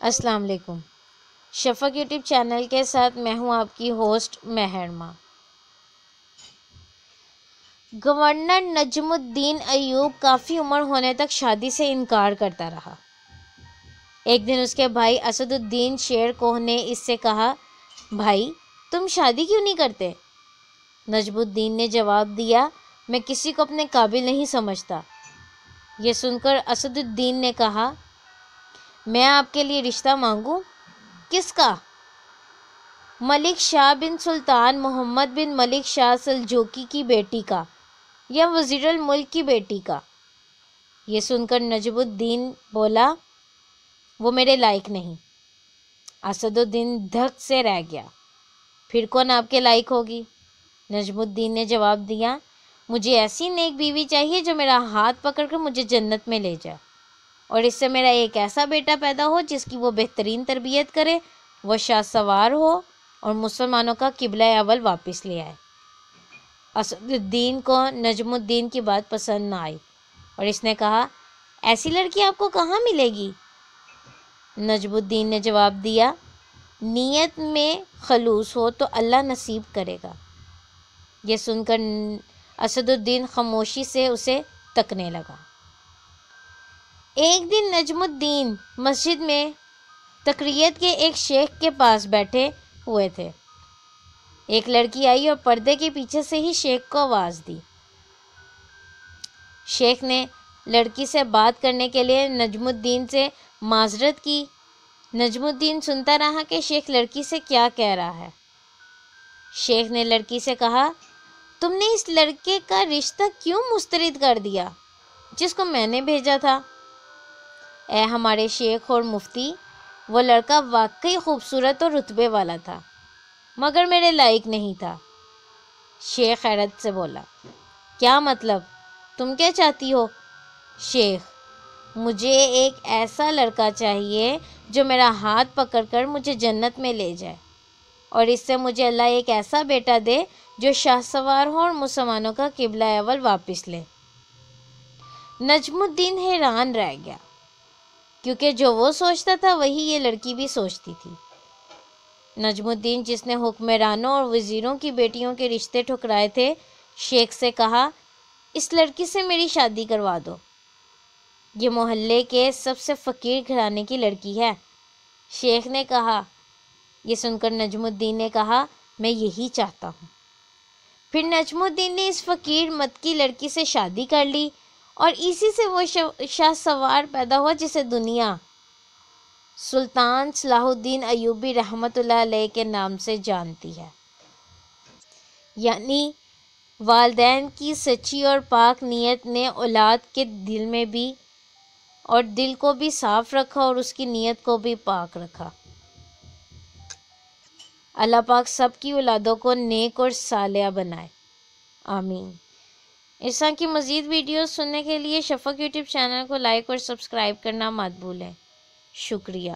السلام علیکم۔ شفق YouTube channel کے ساتھ میں ہوں آپ کی ہوسٹ مہرما۔ گورنر نجم الدین ایوب کافی عمر ہونے تک شادی سے انکار کرتا رہا۔ ایک دن اس کے بھائی اسد الدین شیر کوہ نے اس سے کہا، بھائی تم شادی کیوں نہیں کرتے؟ نجم الدین نے جواب دیا، میں کسی کو اپنے قابل نہیں سمجھتا۔ یہ سن کر اسد الدین نے کہا، میں آپ کے لیے رشتہ مانگوں؟ کس کا؟ ملک شاہ بن سلطان محمد بن ملک شاہ سلجوقی کی بیٹی کا، یا وزیر الملک کی بیٹی کا۔ یہ سن کر نجم الدین بولا، وہ میرے لائق نہیں۔ اسد الدین دھک سے رہ گیا، پھر کون آپ کے لائق ہوگی؟ نجم الدین نے جواب دیا، مجھے ایسی نیک بیوی چاہیے جو میرا ہاتھ پکڑ کر مجھے جنت میں لے جائے، اور اس سے میرا ایک ایسا بیٹا پیدا ہو جس کی وہ بہترین تربیت کرے، وہ شاہ سوار ہو اور مسلمانوں کا قبلہ اول واپس لے آئے۔ اسد الدین کو نجم الدین کی بات پسند نہ آئی اور اس نے کہا، ایسی لڑکی آپ کو کہاں ملے گی؟ نجم الدین نے جواب دیا، نیت میں خلوص ہو تو اللہ نصیب کرے گا۔ یہ سن کر اسد الدین خاموشی سے اسے تکنے لگا۔ ایک دن نجم الدین مسجد میں تقریت کے ایک شیخ کے پاس بیٹھے ہوئے تھے۔ ایک لڑکی آئی اور پردے کے پیچھے سے ہی شیخ کو آواز دی۔ شیخ نے لڑکی سے بات کرنے کے لیے نجم الدین سے معذرت کی۔ نجم الدین سنتا رہا کہ شیخ لڑکی سے کیا کہہ رہا ہے۔ شیخ نے لڑکی سے کہا، تم نے اس لڑکے کا رشتہ کیوں مسترد کر دیا جس کو میں نے بھیجا تھا؟ اے ہمارے شیخ اور مفتی، وہ لڑکا واقعی خوبصورت اور رتبے والا تھا، مگر میرے لائق نہیں تھا۔ شیخ حیرت سے بولا، کیا مطلب؟ تم کیا چاہتی ہو؟ شیخ، مجھے ایک ایسا لڑکا چاہیے جو میرا ہاتھ پکڑ کر مجھے جنت میں لے جائے، اور اس سے مجھے اللہ ایک ایسا بیٹا دے جو شاہ سوار ہو اور مسلمانوں کا قبلہ اول واپس لے۔ نجم الدین حیران رہ گیا، کیونکہ جو وہ سوچتا تھا وہی یہ لڑکی بھی سوچتی تھی۔ نجم الدین، جس نے حکمرانوں اور وزیروں کی بیٹیوں کے رشتے ٹھکرائے تھے، شیخ سے کہا، اس لڑکی سے میری شادی کروا دو۔ یہ محلے کے سب سے فقیر گھرانے کی لڑکی ہے۔ شیخ نے کہا، یہ سن کر نجم الدین نے کہا، میں یہی چاہتا ہوں۔ پھر نجم الدین نے اس فقیر مت کی لڑکی سے شادی کر لی، اور اسی سے وہ شاہ سوار پیدا ہوا جسے دنیا سلطان صلاح الدین ایوبی رحمۃ اللہ علیہ کے نام سے جانتی ہے۔ یعنی والدین کی سچی اور پاک نیت نے اولاد کے دل کو بھی صاف رکھا اور اس کی نیت کو بھی پاک رکھا۔ اللہ پاک سب کی اولادوں کو نیک اور صالحہ بنائے، آمین۔ اس طرح کی مزید ویڈیوز سننے کے لیے شفق یوٹیوب چینل کو لائک اور سبسکرائب کرنا مت بھولیں۔ شکریہ۔